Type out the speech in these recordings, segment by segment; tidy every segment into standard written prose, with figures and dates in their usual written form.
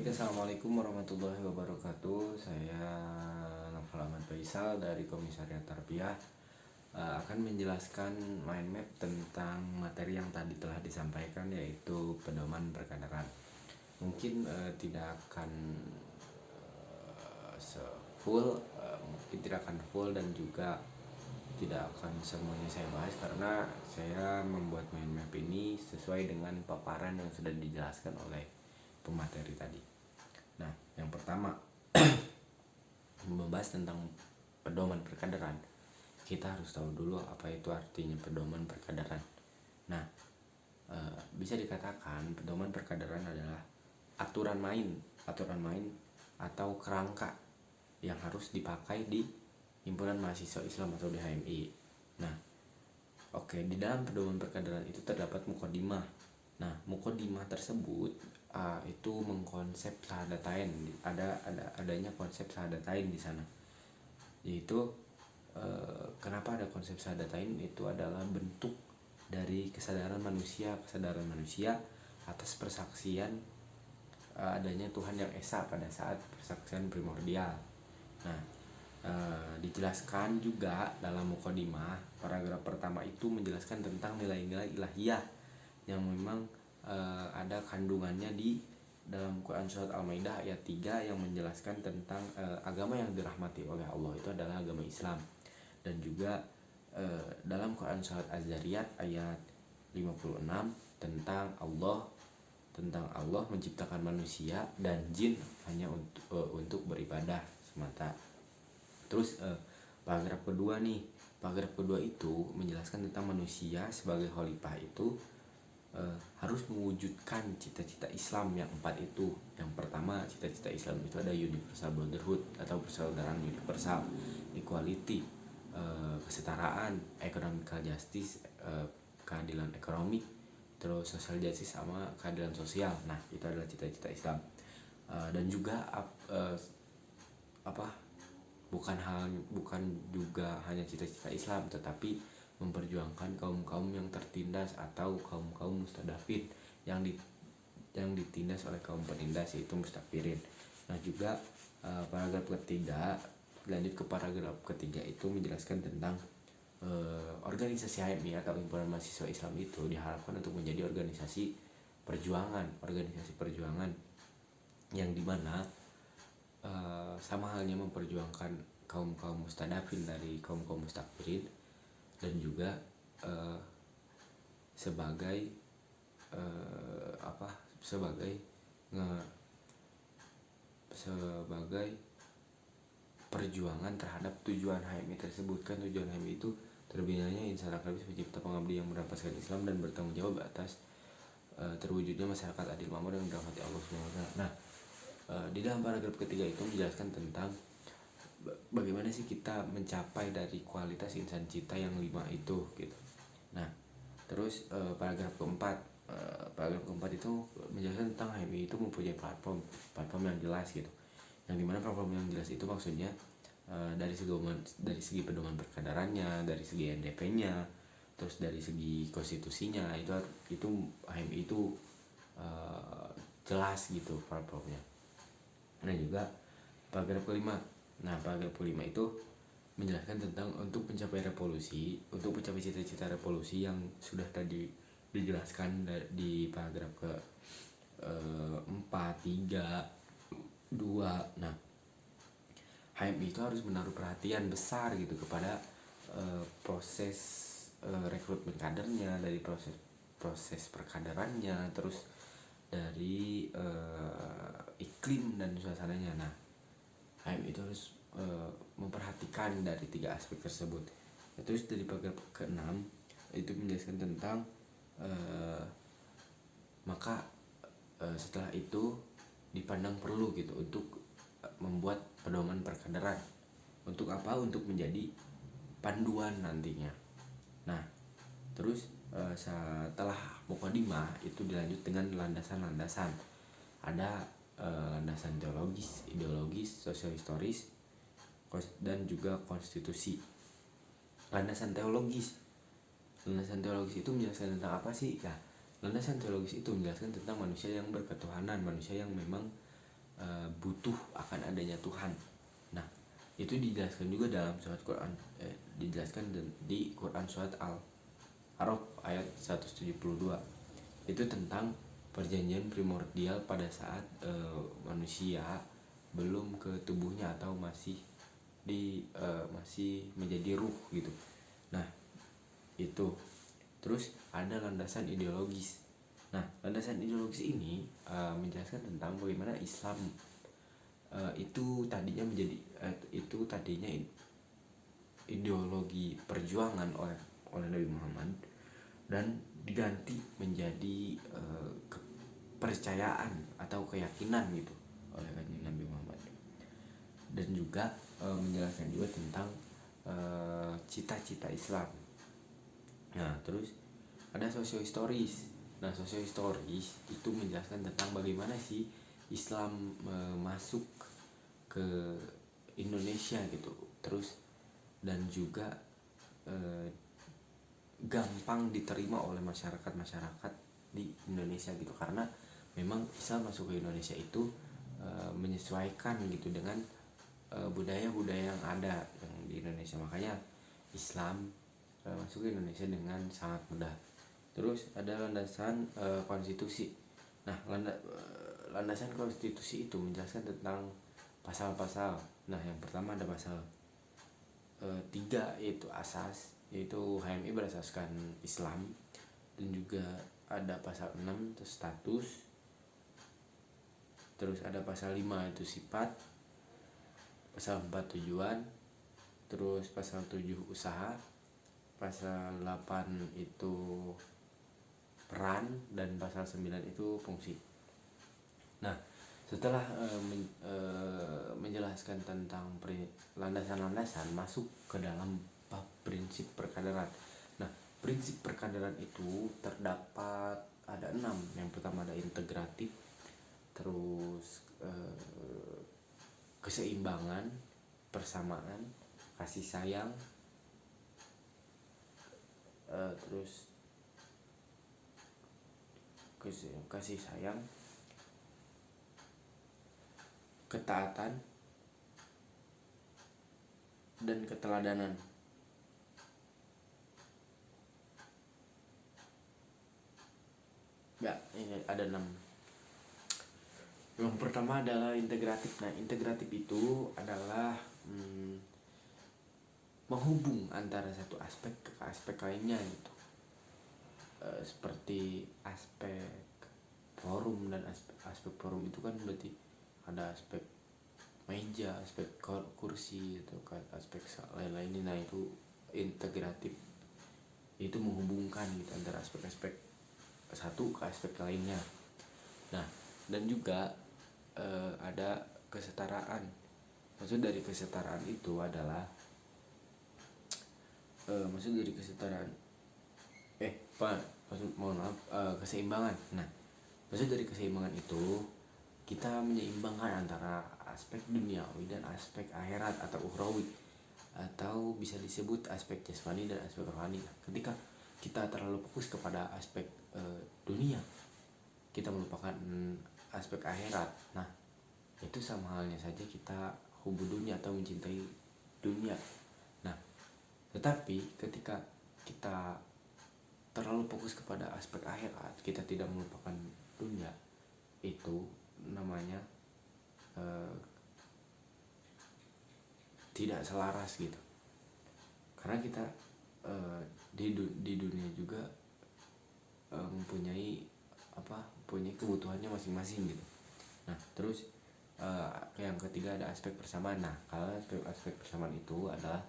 Baik, assalamualaikum warahmatullahi wabarakatuh. Saya Novel Ahmad Faisal dari Komisariat Tarbiyah akan menjelaskan mind map tentang materi yang tadi telah disampaikan, yaitu pedoman perkaderan. Mungkin tidak akan mungkin tidak akan full dan juga tidak akan semuanya saya bahas karena saya membuat mind map ini sesuai dengan paparan yang sudah dijelaskan oleh pemateri tadi. Nah, yang pertama membahas tentang pedoman perkaderan. Kita harus tahu dulu apa itu artinya pedoman perkaderan. Nah, bisa dikatakan pedoman perkaderan adalah aturan main atau kerangka yang harus dipakai di Himpunan Mahasiswa Islam atau di HMI. Nah, di dalam pedoman perkaderan itu terdapat mukodimah. Nah, mukodimah tersebut itu mengkonsep syahadatain. Adanya konsep syahadatain di sana. Yaitu kenapa ada konsep syahadatain? Itu adalah bentuk dari kesadaran manusia atas persaksian adanya Tuhan yang esa pada saat persaksian primordial. Nah, dijelaskan juga dalam mukodimah, paragraf pertama itu menjelaskan tentang nilai-nilai ilahiyah yang memang ada kandungannya di dalam Quran Surat Al-Maidah ayat 3 yang menjelaskan tentang agama yang dirahmati oleh Allah itu adalah agama Islam. Dan juga dalam Quran Surat Az-Zariyat ayat 56 tentang Allah menciptakan manusia dan jin hanya untuk beribadah semata. Terus paragraf kedua itu menjelaskan tentang manusia sebagai khalifah itu harus mewujudkan cita-cita Islam yang 4 itu. Yang pertama, cita-cita Islam itu ada universal brotherhood atau persaudaraan universal, equality, kesetaraan, economical justice, keadilan ekonomi, terus social justice sama keadilan sosial. Nah, itu adalah cita-cita Islam. Dan juga bukan juga hanya cita-cita Islam, tetapi memperjuangkan kaum-kaum yang tertindas atau kaum-kaum mustadafin yang ditindas oleh kaum penindas, yaitu mustakbirin. Nah, juga paragraf ketiga, lanjut ke paragraf ketiga itu menjelaskan tentang organisasi HMI atau Himpunan Mahasiswa Islam itu diharapkan untuk menjadi organisasi perjuangan yang dimana sama halnya memperjuangkan kaum-kaum mustadafin dari kaum-kaum mustakbirin, dan juga sebagai perjuangan terhadap tujuan HMI tersebut. Kan tujuan HMI itu terbinanya insan akademis pencipta pengabdi yang merampaskan Islam dan bertanggung jawab atas terwujudnya masyarakat adil makmur yang dirahmati Allah SWT. Nah, di dalam paragraf ketiga itu menjelaskan tentang bagaimana sih kita mencapai dari kualitas insan cita yang 5 itu gitu. Nah, terus paragraf keempat itu menjelaskan tentang HMI itu mempunyai platform yang jelas gitu. Yang dimana platform yang jelas itu maksudnya dari segi pedoman perkaderannya, dari segi NDP-nya, terus dari segi konstitusinya, itu HMI itu jelas gitu platformnya. Nah, juga paragraf kelima. Nah, paragraf kelima itu menjelaskan tentang untuk mencapai cita-cita revolusi yang sudah tadi dijelaskan di paragraf ke 4, 3, 2. Nah, HMI itu harus menaruh perhatian besar gitu kepada proses rekrutmen kadernya, dari proses perkaderannya, terus dari iklim dan suasananya. Nah, HMI itu harus memperhatikan dari 3 aspek tersebut. Terus dari paragraf ke-6 itu menjelaskan tentang setelah itu dipandang perlu gitu untuk membuat pedoman perkaderan. Untuk apa? Untuk menjadi panduan nantinya. Nah, terus setelah mukodimah itu dilanjut dengan landasan-landasan. Ada landasan teologis, ideologis, sosial historis, dan juga konstitusi. Landasan teologis itu menjelaskan tentang apa sih? Nah, landasan teologis itu menjelaskan tentang manusia yang berketuhanan, manusia yang memang butuh akan adanya Tuhan. Nah, itu dijelaskan juga dalam surat Quran, dijelaskan di Quran surat Al-A'raf ayat 172. Itu tentang perjanjian primordial pada saat manusia belum ke tubuhnya atau masih menjadi ruh gitu. Nah, itu. Terus ada landasan ideologis. Nah, landasan ideologis ini menjelaskan tentang bagaimana Islam itu tadinya ideologi perjuangan oleh Nabi Muhammad, dan diganti menjadi kepercayaan atau keyakinan gitu oleh Nabi Muhammad. Dan juga menjelaskan juga tentang cita-cita Islam. Nah, terus ada sosiohistoris. Nah, sosiohistoris itu menjelaskan tentang bagaimana sih Islam masuk ke Indonesia gitu. Terus dan juga gampang diterima oleh masyarakat di Indonesia gitu, karena memang Islam masuk ke Indonesia itu menyesuaikan gitu dengan budaya-budaya yang ada yang di Indonesia. Makanya Islam masuk ke Indonesia dengan sangat mudah. Terus ada landasan konstitusi. Nah, landasan konstitusi itu menjelaskan tentang pasal-pasal. Nah, yang pertama ada pasal 3 yaitu asas, yaitu HMI berasaskan Islam. Dan juga ada pasal 6 itu status. Terus ada pasal 5 itu sifat, pasal 4 tujuan, terus pasal 7 usaha, pasal 8 itu peran, dan pasal 9 itu fungsi. Nah, setelah menjelaskan tentang landasan-landasan, masuk ke dalam bab prinsip perkaderan. Nah, prinsip perkaderan itu terdapat ada 6. Yang pertama ada integratif, terus keseimbangan, persamaan, kasih sayang, terus kasih sayang, ketaatan, dan keteladanan. Ya, ini ada 6. Yang pertama adalah integratif. Nah, integratif itu adalah menghubung antara satu aspek ke aspek lainnya gitu. Seperti aspek forum, dan aspek forum itu kan berarti ada aspek meja, aspek kursi, itu kan aspek lain-lainnya. Nah, itu integratif, itu menghubungkan gitu antara aspek-aspek satu ke aspek lainnya. Nah, dan juga ada kesetaraan. Maksud dari kesetaraan itu adalah keseimbangan. Nah, maksud dari keseimbangan itu kita menyeimbangkan antara aspek duniawi dan aspek akhirat atau ukhrawi, atau bisa disebut aspek jasmani dan aspek rohani. Nah, ketika kita terlalu fokus kepada aspek dunia, kita melupakan aspek akhirat. Nah, itu sama halnya saja kita hubu dunia atau mencintai dunia. Nah, tetapi ketika kita terlalu fokus kepada aspek akhirat, kita tidak melupakan dunia, itu namanya tidak selaras gitu. Karena kita di dunia juga mempunyai kebutuhannya masing-masing gitu. Nah, terus yang ketiga ada aspek persamaan. Nah, kalau aspek persamaan itu adalah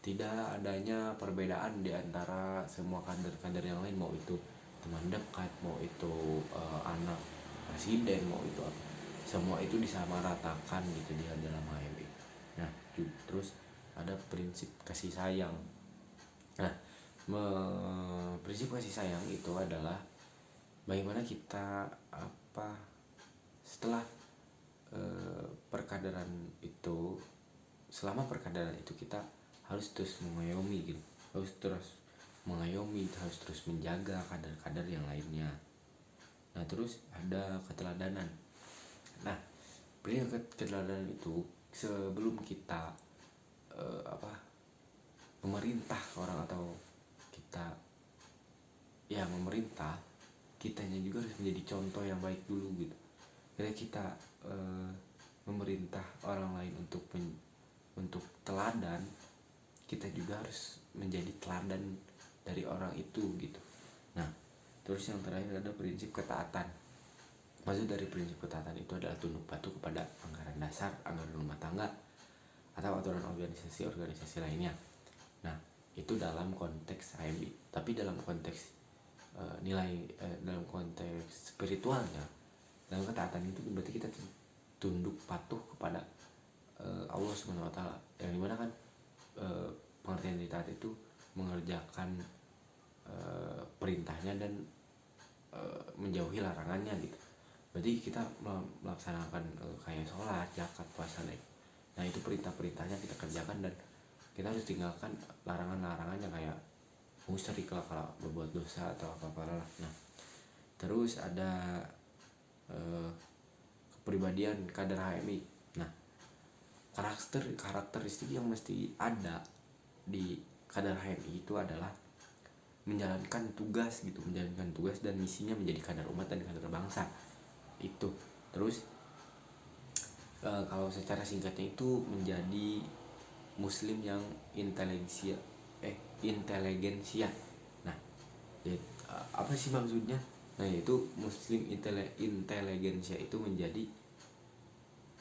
tidak adanya perbedaan di antara semua kader-kader yang lain, mau itu teman dekat, mau itu anak presiden, mau itu apa, semua itu disamaratakan gitu di dalam HMI. Nah, terus ada prinsip kasih sayang. Nah, prinsip kasih sayang itu adalah bagaimana kita setelah perkaderan itu, selama perkaderan itu kita harus terus mengayomi gitu, harus terus menjaga kader-kader yang lainnya. Nah, terus ada keteladanan. Nah, keteladanan itu sebelum kita memerintah orang atau kita ya memerintah, kitanya juga harus menjadi contoh yang baik dulu gitu. Ketika kita memerintah orang lain untuk teladan, kita juga harus menjadi teladan dari orang itu gitu. Nah, terus yang terakhir ada prinsip ketaatan. Maksud dari prinsip ketaatan itu adalah tunduk patuh kepada anggaran dasar, anggaran rumah tangga, atau aturan organisasi lainnya. Nah, itu dalam konteks HMI. Tapi dalam konteks dalam konteks spiritualnya, dalam ketaatan itu berarti kita tunduk patuh kepada Allah Subhanahu wa taala. Yang dimana kan pengertian dari taat itu mengerjakan perintahnya dan menjauhi larangannya gitu. Berarti kita melaksanakan kayak sholat, zakat, puasa. Nah itu perintah-perintahnya kita kerjakan, dan kita harus tinggalkan larangan-larangannya kayak musyrik lah kalau berbuat dosa atau apa-apa lah. Nah terus ada kepribadian kader HMI. Nah karakteristik yang mesti ada di kader HMI itu adalah menjalankan tugas dan misinya menjadi kader umat dan kader bangsa itu. Terus kalau secara singkatnya itu menjadi muslim yang inteligensia. Nah, apa sih maksudnya? Nah, yaitu muslim inteligensia itu menjadi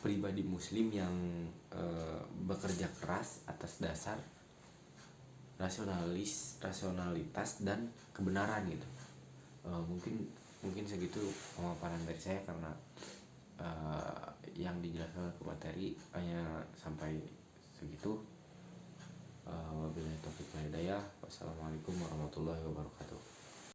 pribadi muslim yang bekerja keras atas dasar rasionalitas dan kebenaran gitu. Mungkin segitu pemaparan dari saya, karena yang dijelaskan ke materi hanya sampai segitu. Wabillahi taufiq wal hidayah. Wassalamualaikum warahmatullahi wabarakatuh.